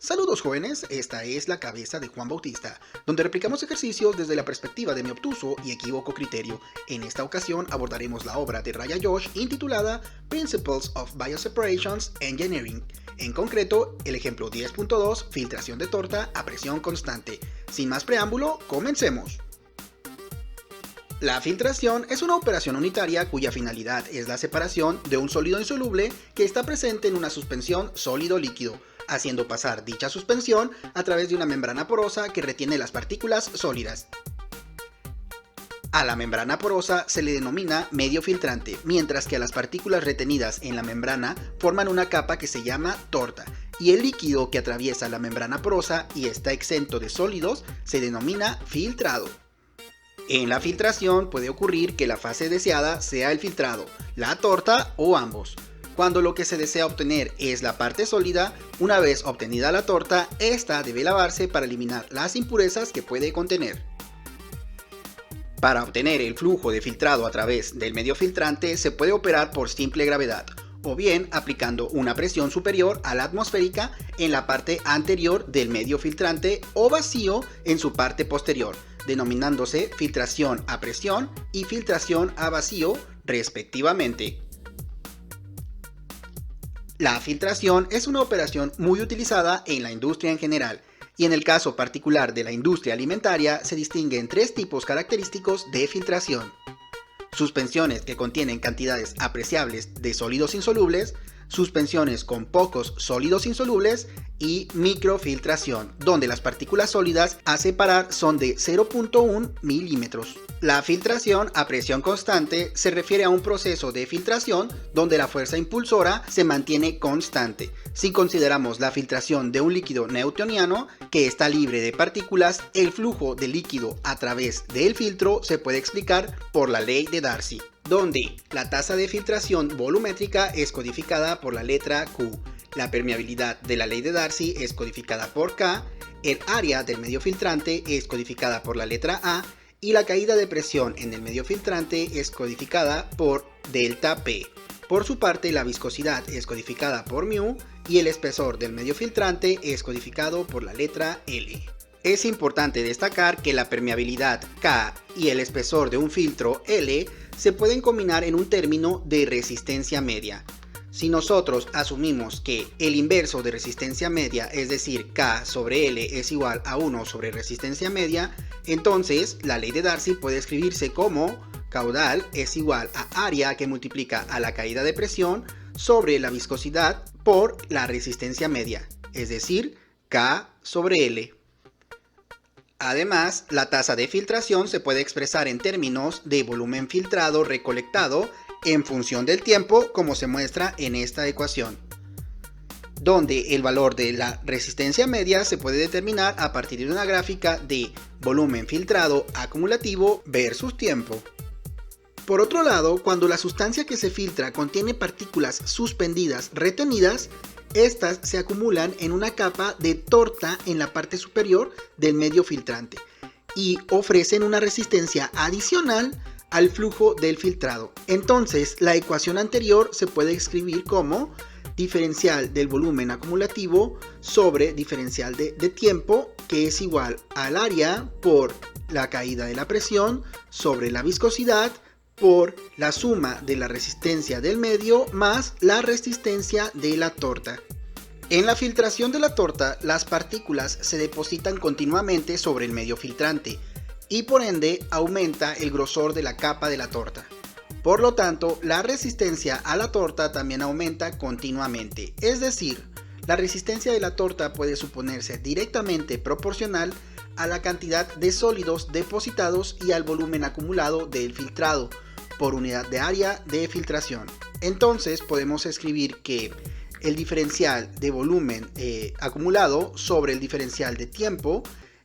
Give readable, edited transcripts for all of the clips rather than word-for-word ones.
Saludos jóvenes, esta es la cabeza de Juan Bautista, donde replicamos ejercicios desde la perspectiva de mi obtuso y equívoco criterio. En esta ocasión abordaremos la obra de Raya Josh intitulada Principles of Bioseparations Engineering. En concreto, el ejemplo 10.2, filtración de torta a presión constante. Sin más preámbulo, comencemos. La filtración es una operación unitaria cuya finalidad es la separación de un sólido insoluble que está presente en una suspensión sólido-líquido, haciendo pasar dicha suspensión a través de una membrana porosa que retiene las partículas sólidas. A la membrana porosa se le denomina medio filtrante, mientras que a las partículas retenidas en la membrana forman una capa que se llama torta, y el líquido que atraviesa la membrana porosa y está exento de sólidos se denomina filtrado. En la filtración puede ocurrir que la fase deseada sea el filtrado, la torta o ambos. Cuando lo que se desea obtener es la parte sólida, una vez obtenida la torta, esta debe lavarse para eliminar las impurezas que puede contener. Para obtener el flujo de filtrado a través del medio filtrante se puede operar por simple gravedad, o bien aplicando una presión superior a la atmosférica en la parte anterior del medio filtrante o vacío en su parte posterior, denominándose filtración a presión y filtración a vacío, respectivamente. La filtración es una operación muy utilizada en la industria en general, y en el caso particular de la industria alimentaria se distinguen tres tipos característicos de filtración: suspensiones que contienen cantidades apreciables de sólidos insolubles, suspensiones con pocos sólidos insolubles y microfiltración, donde las partículas sólidas a separar son de 0.1 milímetros. La filtración a presión constante se refiere a un proceso de filtración donde la fuerza impulsora se mantiene constante. Si consideramos la filtración de un líquido newtoniano que está libre de partículas, el flujo de líquido a través del filtro se puede explicar por la ley de Darcy, donde la tasa de filtración volumétrica es codificada por la letra Q, la permeabilidad de la ley de Darcy es codificada por K, el área del medio filtrante es codificada por la letra A y la caída de presión en el medio filtrante es codificada por delta P. Por su parte, la viscosidad es codificada por μ y el espesor del medio filtrante es codificado por la letra L. Es importante destacar que la permeabilidad K y el espesor de un filtro L se pueden combinar en un término de resistencia media. Si nosotros asumimos que el inverso de resistencia media, es decir, K sobre L es igual a 1 sobre resistencia media, entonces la ley de Darcy puede escribirse como caudal es igual a área que multiplica a la caída de presión sobre la viscosidad por la resistencia media, es decir, K sobre L. Además, la tasa de filtración se puede expresar en términos de volumen filtrado recolectado en función del tiempo, como se muestra en esta ecuación, donde el valor de la resistencia media se puede determinar a partir de una gráfica de volumen filtrado acumulativo versus tiempo. Por otro lado, cuando la sustancia que se filtra contiene partículas suspendidas retenidas, estas se acumulan en una capa de torta en la parte superior del medio filtrante y ofrecen una resistencia adicional al flujo del filtrado. Entonces, la ecuación anterior se puede escribir como diferencial del volumen acumulativo sobre diferencial de tiempo, que es igual al área por la caída de la presión sobre la viscosidad por la suma de la resistencia del medio más la resistencia de la torta. En la filtración de la torta, las partículas se depositan continuamente sobre el medio filtrante y por ende aumenta el grosor de la capa de la torta. Por lo tanto, la resistencia a la torta también aumenta continuamente, es decir, la resistencia de la torta puede suponerse directamente proporcional a la cantidad de sólidos depositados y al volumen acumulado del filtrado por unidad de área de filtración. Entonces podemos escribir que el diferencial de volumen acumulado sobre el diferencial de tiempo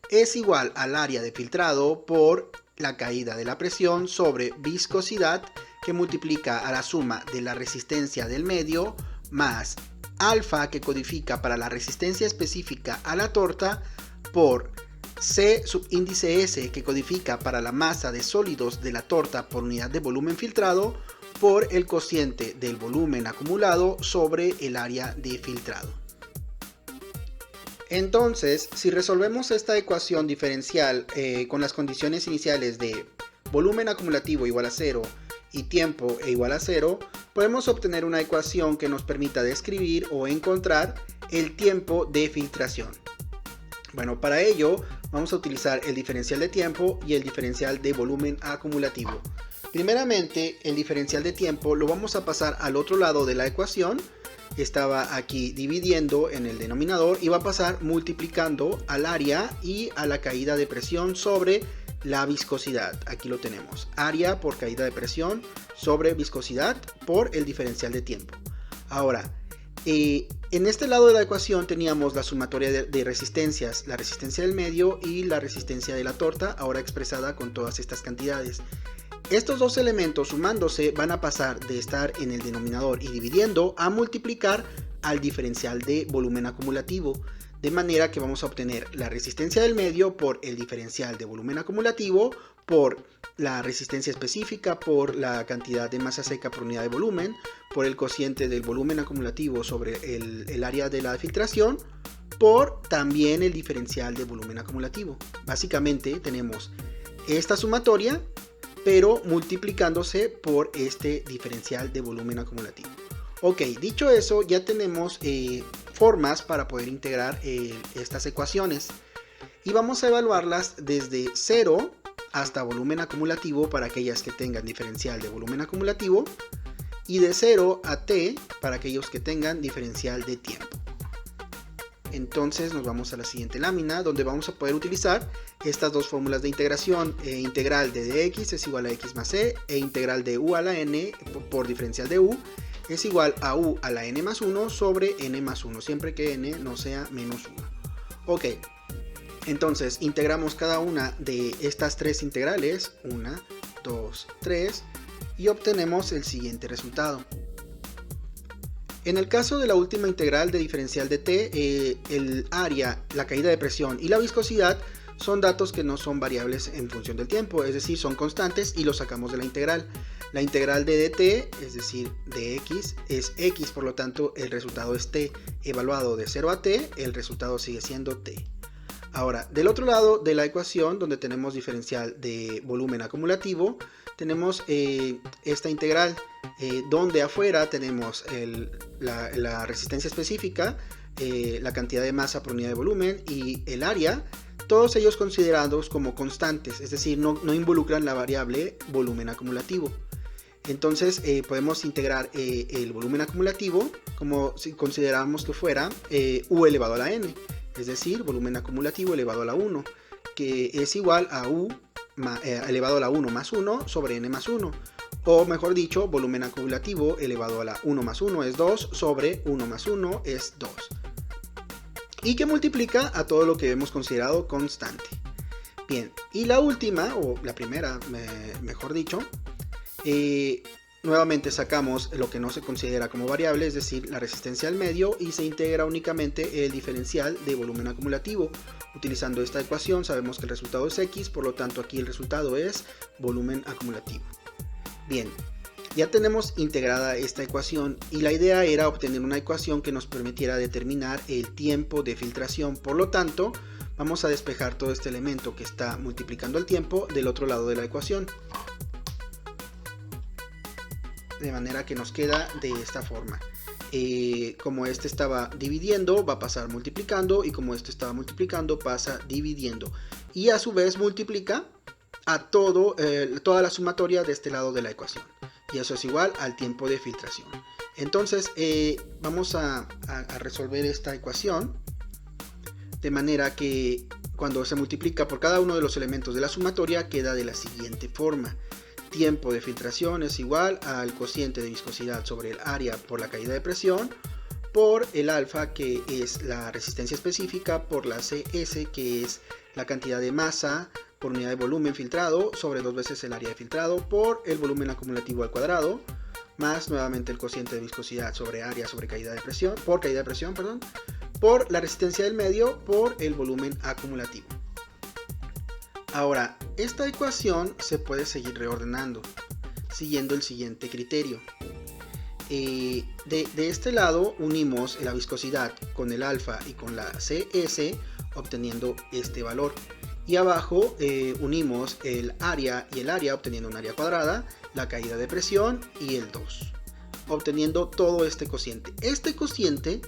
es igual al área de filtrado por la caída de la presión sobre viscosidad que multiplica a la suma de la resistencia del medio más alfa que codifica para la resistencia específica a la torta por C subíndice S que codifica para la masa de sólidos de la torta por unidad de volumen filtrado por el cociente del volumen acumulado sobre el área de filtrado. Entonces, si resolvemos esta ecuación diferencial con las condiciones iniciales de volumen acumulativo igual a 0 y tiempo igual a 0, podemos obtener una ecuación que nos permita describir o encontrar el tiempo de filtración. Bueno, para ello vamos a utilizar el diferencial de tiempo y el diferencial de volumen acumulativo. Primeramente, el diferencial de tiempo lo vamos a pasar al otro lado de la ecuación. Estaba aquí dividiendo en el denominador y va a pasar multiplicando al área y a la caída de presión sobre la viscosidad. Aquí lo tenemos, área por caída de presión sobre viscosidad por el diferencial de tiempo. Ahora, en este lado de la ecuación teníamos la sumatoria de resistencias, la resistencia del medio y la resistencia de la torta, ahora expresada con todas estas cantidades. Estos dos elementos sumándose van a pasar de estar en el denominador y dividiendo a multiplicar al diferencial de volumen acumulativo, de manera que vamos a obtener la resistencia del medio por el diferencial de volumen acumulativo, por la resistencia específica, por la cantidad de masa seca por unidad de volumen, por el cociente del volumen acumulativo sobre el área de la filtración, por también el diferencial de volumen acumulativo. Básicamente tenemos esta sumatoria, pero multiplicándose por este diferencial de volumen acumulativo. Ok, dicho eso, ya tenemos formas para poder integrar estas ecuaciones y vamos a evaluarlas desde 0 hasta volumen acumulativo para aquellas que tengan diferencial de volumen acumulativo y de 0 a t para aquellos que tengan diferencial de tiempo. Entonces nos vamos a la siguiente lámina donde vamos a poder utilizar estas dos fórmulas de integración. Integral de dx es igual a x más c e integral de u a la n por diferencial de u es igual a u a la n más 1 sobre n más 1, siempre que n no sea menos 1. Ok, entonces integramos cada una de estas tres integrales, 1, 2, 3, y obtenemos el siguiente resultado. En el caso de la última integral de diferencial de t, el área, la caída de presión y la viscosidad son datos que no son variables en función del tiempo, es decir, son constantes y los sacamos de la integral. La integral de dt, es decir, de x, es x, por lo tanto el resultado es t. Evaluado de 0 a t, el resultado sigue siendo t. Ahora, del otro lado de la ecuación, donde tenemos diferencial de volumen acumulativo, tenemos esta integral, donde afuera tenemos la resistencia específica, la cantidad de masa por unidad de volumen y el área, todos ellos considerados como constantes, es decir, no involucran la variable volumen acumulativo. Entonces podemos integrar el volumen acumulativo como si consideráramos que fuera u elevado a la n, es decir, volumen acumulativo elevado a la 1, que es igual a u elevado a la 1 más 1 sobre n más 1, o mejor dicho, volumen acumulativo elevado a la 1 más 1 es 2 sobre 1 más 1 es 2, y que multiplica a todo lo que hemos considerado constante. Bien, y la última, o la primera, mejor dicho, nuevamente sacamos lo que no se considera como variable, es decir, la resistencia al medio, y se integra únicamente el diferencial de volumen acumulativo. Utilizando esta ecuación sabemos que el resultado es x, por lo tanto aquí el resultado es volumen acumulativo. Bien, ya tenemos integrada esta ecuación y la idea era obtener una ecuación que nos permitiera determinar el tiempo de filtración. Por lo tanto, vamos a despejar todo este elemento que está multiplicando el tiempo del otro lado de la ecuación. De manera que nos queda de esta forma. Como este estaba dividiendo, va a pasar multiplicando, y como este estaba multiplicando, pasa dividiendo. Y a su vez multiplica a toda la sumatoria de este lado de la ecuación. Y eso es igual al tiempo de filtración. Entonces vamos a resolver esta ecuación de manera que cuando se multiplica por cada uno de los elementos de la sumatoria queda de la siguiente forma. Tiempo de filtración es igual al cociente de viscosidad sobre el área por la caída de presión, por el alfa, que es la resistencia específica, por la CS, que es la cantidad de masa por unidad de volumen filtrado, sobre 2 veces el área de filtrado, por el volumen acumulativo al cuadrado, más nuevamente el cociente de viscosidad sobre área sobre caída de presión, por la resistencia del medio, por el volumen acumulativo. Ahora, esta ecuación se puede seguir reordenando, siguiendo el siguiente criterio. De este lado unimos la viscosidad con el alfa y con la CS, obteniendo este valor. Y abajo unimos el área y el área, obteniendo un área cuadrada, la caída de presión y el 2, obteniendo todo este cociente. Este cociente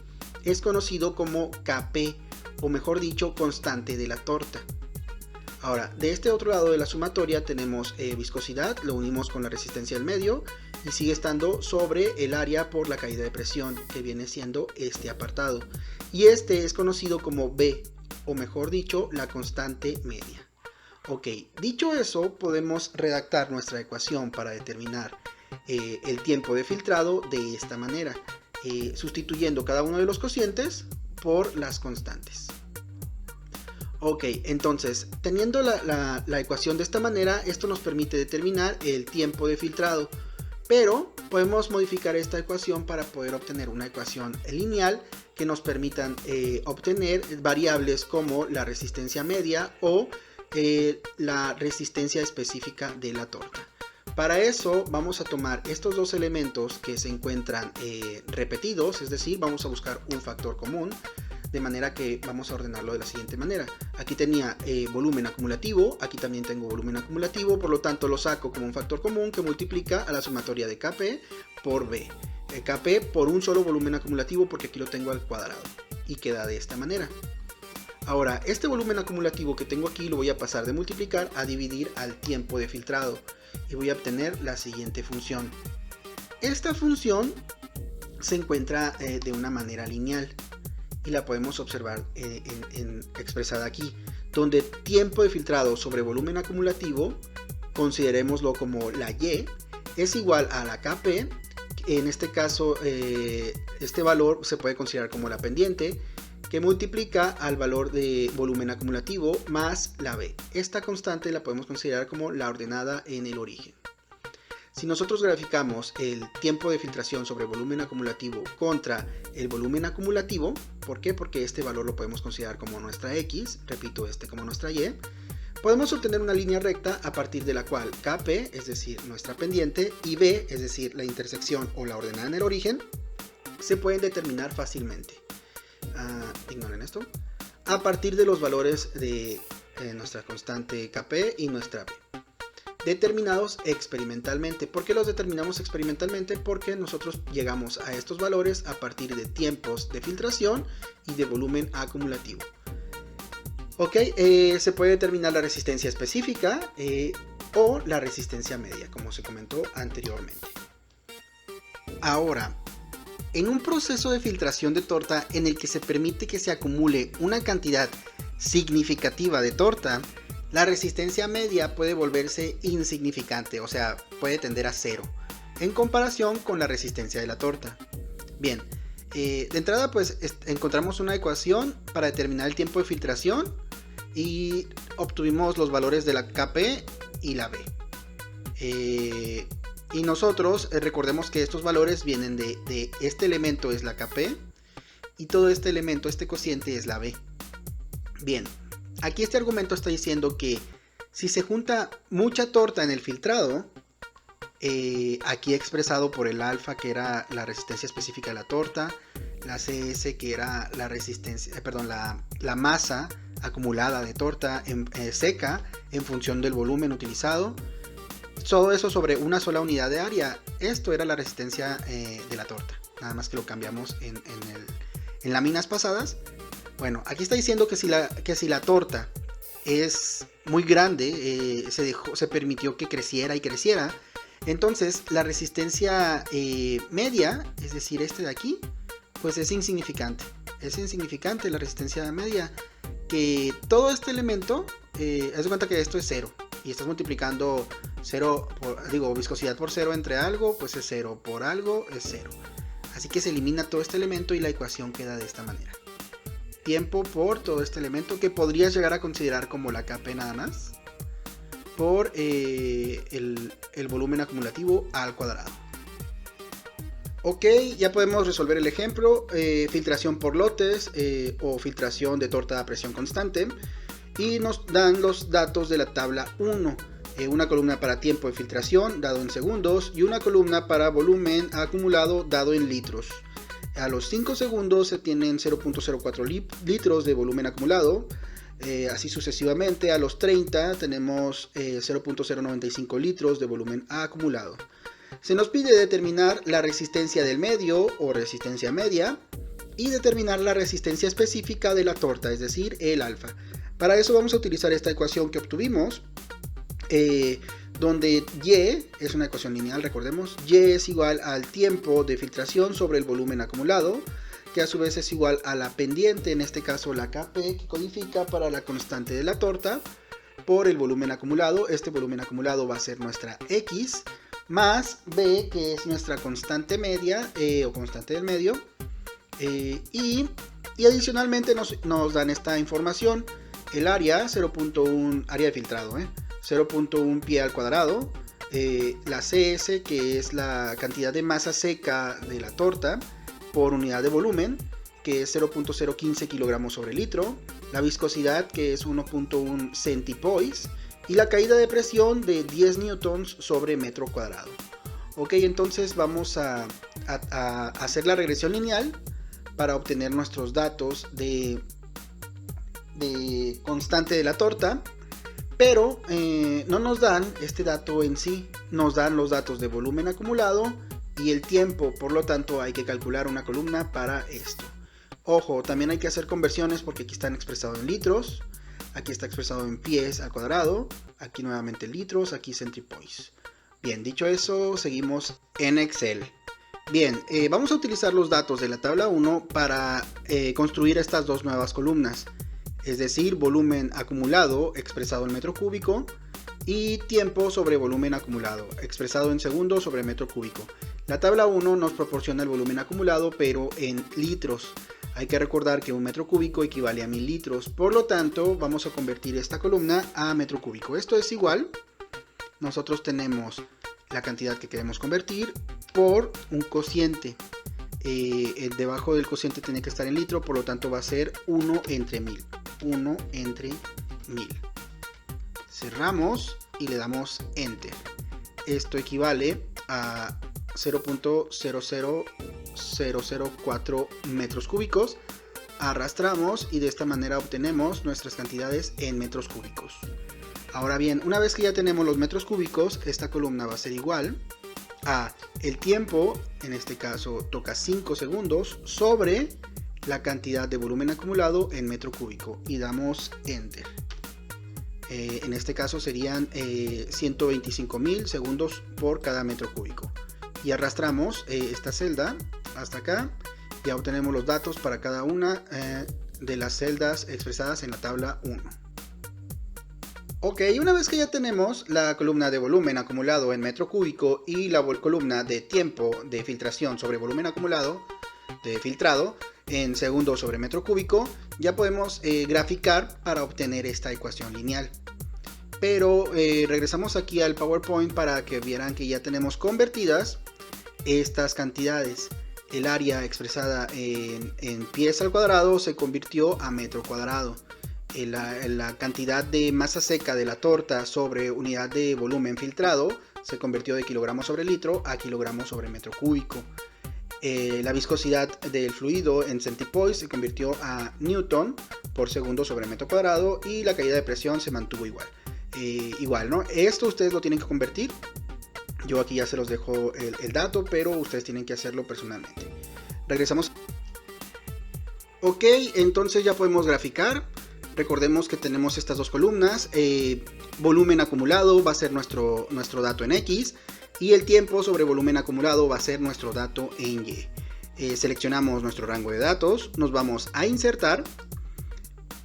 es conocido como Kp, o mejor dicho, constante de la torta. Ahora, de este otro lado de la sumatoria tenemos viscosidad, lo unimos con la resistencia del medio y sigue estando sobre el área por la caída de presión, que viene siendo este apartado. Y este es conocido como B, o mejor dicho, la constante media. Ok, dicho eso, podemos redactar nuestra ecuación para determinar el tiempo de filtrado de esta manera, sustituyendo cada uno de los cocientes por las constantes. Ok, entonces, teniendo la ecuación de esta manera, esto nos permite determinar el tiempo de filtrado, pero podemos modificar esta ecuación para poder obtener una ecuación lineal que nos permitan obtener variables como la resistencia media o la resistencia específica de la torta. Para eso vamos a tomar estos dos elementos que se encuentran repetidos, es decir, vamos a buscar un factor común, de manera que vamos a ordenarlo de la siguiente manera. Aquí tenía volumen acumulativo, aquí también tengo volumen acumulativo, por lo tanto lo saco como un factor común que multiplica a la sumatoria de Kp por B. Kp por un solo volumen acumulativo, porque aquí lo tengo al cuadrado, y queda de esta manera. Ahora, este volumen acumulativo que tengo aquí lo voy a pasar de multiplicar a dividir al tiempo de filtrado, y voy a obtener la siguiente función. Esta función se encuentra de una manera lineal, y la podemos observar expresada aquí, donde tiempo de filtrado sobre volumen acumulativo, considerémoslo como la Y, es igual a la Kp. En este caso, este valor se puede considerar como la pendiente, que multiplica al valor de volumen acumulativo más la B. Esta constante la podemos considerar como la ordenada en el origen. Si nosotros graficamos el tiempo de filtración sobre volumen acumulativo contra el volumen acumulativo, ¿por qué? Porque este valor lo podemos considerar como nuestra X, repito, este como nuestra Y, podemos obtener una línea recta a partir de la cual Kp, es decir, nuestra pendiente, y B, es decir, la intersección o la ordenada en el origen, se pueden determinar fácilmente. Ignoren esto. A partir de los valores de nuestra constante Kp y nuestra B, determinados experimentalmente. ¿Por qué los determinamos experimentalmente? Porque nosotros llegamos a estos valores a partir de tiempos de filtración y de volumen acumulativo. Ok, se puede determinar la resistencia específica o la resistencia media, como se comentó anteriormente. Ahora, en un proceso de filtración de torta en el que se permite que se acumule una cantidad significativa de torta, la resistencia media puede volverse insignificante, o sea, puede tender a cero, en comparación con la resistencia de la torta. Bien, de entrada pues encontramos una ecuación para determinar el tiempo de filtración y obtuvimos los valores de la Kp y la B. Y nosotros recordemos que estos valores vienen de este elemento es la Kp y todo este elemento, este cociente es la B. Bien. Aquí este argumento está diciendo que si se junta mucha torta en el filtrado, aquí expresado por el alfa, que era la resistencia específica de la torta, la CS, que era la resistencia, la masa acumulada de torta seca en función del volumen utilizado, todo eso sobre una sola unidad de área. Esto era la resistencia de la torta, nada más que lo cambiamos en láminas pasadas. Bueno, aquí está diciendo que si la torta es muy grande, se permitió que creciera y creciera, entonces la resistencia media, es decir, este de aquí, pues es insignificante. Es insignificante la resistencia media, que todo este elemento, haz de cuenta que esto es 0, y estás multiplicando 0 viscosidad por 0 entre algo, pues es 0, por algo es 0. Así que se elimina todo este elemento y la ecuación queda de esta manera. Tiempo por todo este elemento que podrías llegar a considerar como la Kp nada más por el volumen acumulativo al cuadrado. Ok, ya podemos resolver el ejemplo, filtración por lotes o filtración de torta a presión constante, y nos dan los datos de la tabla 1. una columna para tiempo de filtración dado en segundos y una columna para volumen acumulado dado en litros. A los 5 segundos se tienen 0.04 litros de volumen acumulado, así sucesivamente. A los 30 tenemos 0.095 litros de volumen acumulado. Se nos pide determinar la resistencia del medio o resistencia media y determinar la resistencia específica de la torta, es decir, el alfa. Para eso vamos a utilizar esta ecuación que obtuvimos, donde Y es una ecuación lineal, recordemos. Y es igual al tiempo de filtración sobre el volumen acumulado, que a su vez es igual a la pendiente, en este caso la Kp, que codifica para la constante de la torta, por el volumen acumulado. Este volumen acumulado va a ser nuestra X, más B, que es nuestra constante media, o constante del medio, y adicionalmente nos dan esta información, el área, 0.1, área de filtrado, 0.1 pie al cuadrado, la CS, que es la cantidad de masa seca de la torta por unidad de volumen, que es 0.015 kilogramos sobre litro, la viscosidad, que es 1.1 centipoise, y la caída de presión de 10 newtons sobre metro cuadrado. Ok, entonces vamos a hacer la regresión lineal para obtener nuestros datos de constante de la torta, pero no nos dan este dato en sí, nos dan los datos de volumen acumulado y el tiempo, por lo tanto hay que calcular una columna para esto. Ojo, también hay que hacer conversiones porque aquí están expresados en litros, aquí está expresado en pies al cuadrado, aquí nuevamente litros, aquí centipoise. Bien, dicho eso, seguimos en Excel. Bien, vamos a utilizar los datos de la tabla 1 para construir estas dos nuevas columnas, es decir, volumen acumulado expresado en metro cúbico y tiempo sobre volumen acumulado expresado en segundos sobre metro cúbico. La tabla 1 nos proporciona el volumen acumulado pero en litros. Hay que recordar que un metro cúbico equivale a 1000 litros, por lo tanto vamos a convertir esta columna a metro cúbico. Esto es igual, nosotros tenemos la cantidad que queremos convertir por un cociente. Debajo del cociente tiene que estar en litro, por lo tanto va a ser 1 entre 1000. 1 entre 1000. Cerramos y le damos Enter. Esto equivale a 0.00004 metros cúbicos. Arrastramos y de esta manera obtenemos nuestras cantidades en metros cúbicos. Ahora bien, una vez que ya tenemos los metros cúbicos, esta columna va a ser igual a el tiempo, en este caso toca 5 segundos, sobre la cantidad de volumen acumulado en metro cúbico y damos Enter. En este caso serían 125.000 segundos por cada metro cúbico. Y arrastramos esta celda hasta acá. Ya obtenemos los datos para cada una de las celdas expresadas en la tabla 1. Ok, una vez que ya tenemos la columna de volumen acumulado en metro cúbico y la columna de tiempo de filtración sobre volumen acumulado de filtrado en segundos sobre metro cúbico, ya podemos graficar para obtener esta ecuación lineal. Pero regresamos aquí al PowerPoint para que vieran que ya tenemos convertidas estas cantidades. El área expresada en pies al cuadrado se convirtió a metro cuadrado. La cantidad de masa seca de la torta sobre unidad de volumen filtrado se convirtió de kilogramos sobre litro a kilogramos sobre metro cúbico. La viscosidad del fluido en centipoise se convirtió a newton por segundo sobre metro cuadrado y la caída de presión se mantuvo igual. ¿No? Esto ustedes lo tienen que convertir. Yo aquí ya se los dejo el dato, pero ustedes tienen que hacerlo personalmente. Regresamos. Ok, entonces ya podemos graficar. Recordemos que tenemos estas dos columnas. Volumen acumulado va a ser nuestro dato en X. Y el tiempo sobre volumen acumulado va a ser nuestro dato en Y. Seleccionamos nuestro rango de datos. Nos vamos a insertar.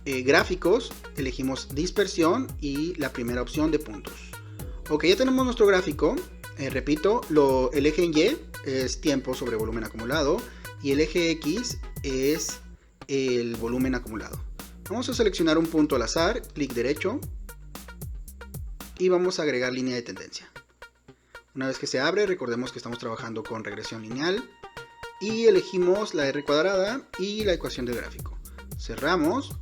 Gráficos. Elegimos dispersión y la primera opción de puntos. Ok, ya tenemos nuestro gráfico. Repito, el eje en Y es tiempo sobre volumen acumulado. Y el eje X es el volumen acumulado. Vamos a seleccionar un punto al azar, clic derecho y vamos a agregar línea de tendencia. Una vez que se abre, recordemos que estamos trabajando con regresión lineal y elegimos la R cuadrada y la ecuación del gráfico. Cerramos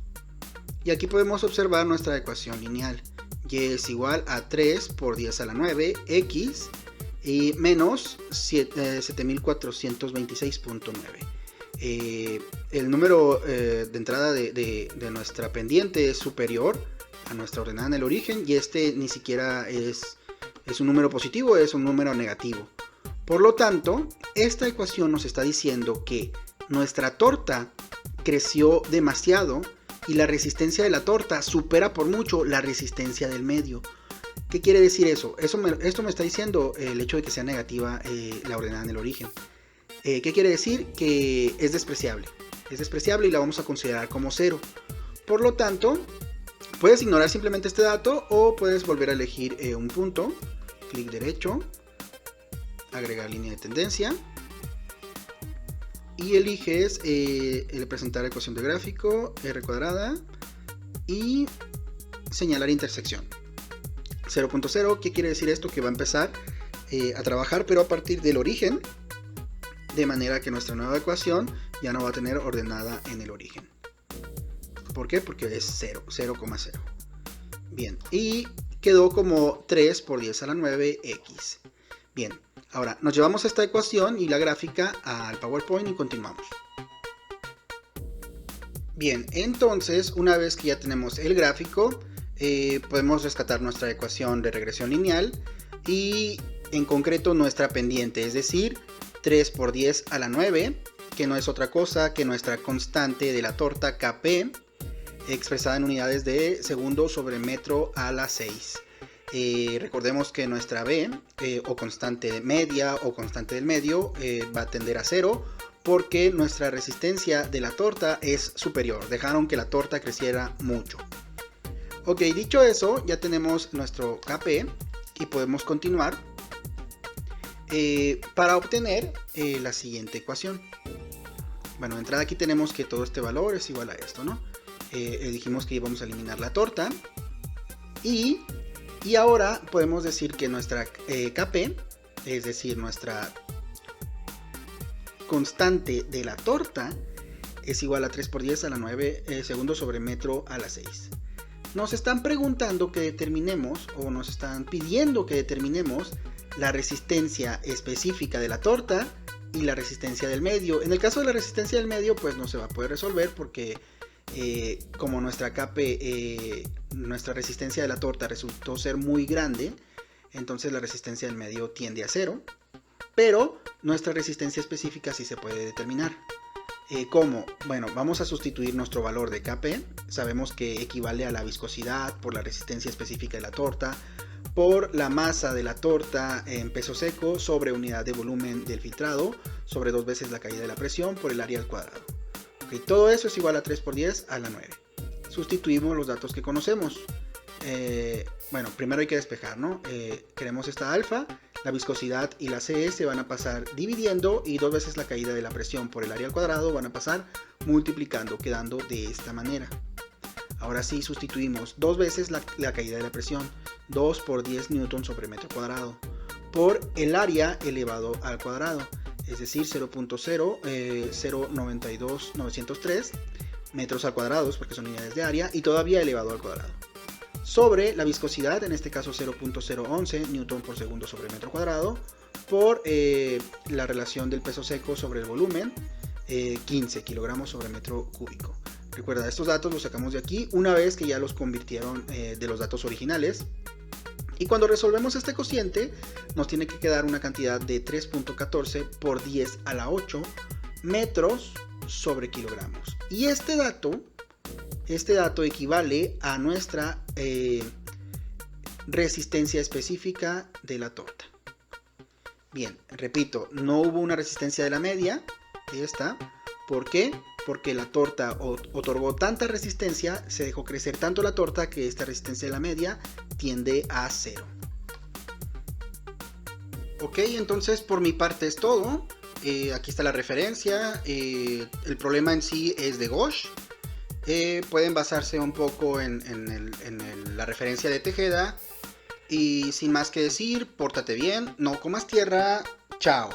y aquí podemos observar nuestra ecuación lineal. y es igual a 3 por 10 a la 9 x y menos 7426.9. El número de entrada de nuestra pendiente es superior a nuestra ordenada en el origen, y este ni siquiera es un número positivo, es un número negativo. Por lo tanto, esta ecuación nos está diciendo que nuestra torta creció demasiado y la resistencia de la torta supera por mucho la resistencia del medio. ¿Qué quiere decir eso? Esto me está diciendo el hecho de que sea negativa la ordenada en el origen. ¿Qué quiere decir? Que es despreciable. Es despreciable y la vamos a considerar como 0. Por lo tanto, puedes ignorar simplemente este dato o puedes volver a elegir un punto. Clic derecho. Agregar línea de tendencia. Y eliges el presentar ecuación de gráfico, R cuadrada. Y señalar intersección. 0.0, ¿qué quiere decir esto? Que va a empezar a trabajar, pero a partir del origen, de manera que nuestra nueva ecuación ya no va a tener ordenada en el origen. ¿Por qué? Porque es 0, 0,0. Bien, y quedó como 3 por 10 a la 9x. Bien, ahora nos llevamos esta ecuación y la gráfica al PowerPoint y continuamos. Bien, entonces una vez que ya tenemos el gráfico, podemos rescatar nuestra ecuación de regresión lineal y en concreto nuestra pendiente, es decir, 3 por 10 a la 9, que no es otra cosa que nuestra constante de la torta Kp, expresada en unidades de segundo sobre metro a la 6. Recordemos que nuestra B, o constante media o constante del medio, va a tender a 0, porque nuestra resistencia de la torta es superior. Dejaron que la torta creciera mucho. Ok, dicho eso, ya tenemos nuestro Kp y podemos continuar para obtener la siguiente ecuación. Bueno, de entrada aquí tenemos que todo este valor es igual a esto, ¿no? Dijimos que íbamos a eliminar la torta y ahora podemos decir que nuestra Kp, es decir, nuestra constante de la torta, es igual a 3 por 10 a la 9 segundos sobre metro a la 6. Nos están preguntando que determinemos, o nos están pidiendo que determinemos la resistencia específica de la torta y la resistencia del medio. En el caso de la resistencia del medio, pues no se va a poder resolver porque como nuestra Kp, nuestra resistencia de la torta resultó ser muy grande, entonces la resistencia del medio tiende a 0, pero nuestra resistencia específica sí se puede determinar. ¿Cómo? Bueno, vamos a sustituir nuestro valor de Kp, sabemos que equivale a la viscosidad por la resistencia específica de la torta, por la masa de la torta en peso seco sobre unidad de volumen del filtrado, sobre 2 veces la caída de la presión por el área al cuadrado. Okay, todo eso es igual a 3 por 10 a la 9. Sustituimos los datos que conocemos. Bueno, primero hay que despejar, ¿no? Queremos esta alfa, la viscosidad y la CE se van a pasar dividiendo y 2 veces la caída de la presión por el área al cuadrado van a pasar multiplicando, quedando de esta manera. Ahora sí sustituimos 2 veces la caída de la presión, 2 por 10 newton sobre metro cuadrado, por el área elevado al cuadrado, es decir 0.092903 metros al cuadrado, porque son unidades de área, y todavía elevado al cuadrado, sobre la viscosidad, en este caso 0.011 newton por segundo sobre metro cuadrado, por la relación del peso seco sobre el volumen, 15 kilogramos sobre metro cúbico. Recuerda, estos datos los sacamos de aquí una vez que ya los convirtieron de los datos originales. Y cuando resolvemos este cociente, nos tiene que quedar una cantidad de 3.14 por 10 a la 8 metros sobre kilogramos. Y este dato equivale a nuestra resistencia específica de la torta. Bien, repito, no hubo una resistencia de la media, esta. ¿Por qué? Porque la torta otorgó tanta resistencia, se dejó crecer tanto la torta que esta resistencia de la media tiende a 0. Ok, entonces por mi parte es todo. Aquí está la referencia. El problema en sí es de Gauss. Pueden basarse un poco en la referencia de Tejeda. Y sin más que decir, pórtate bien, no comas tierra. Chao.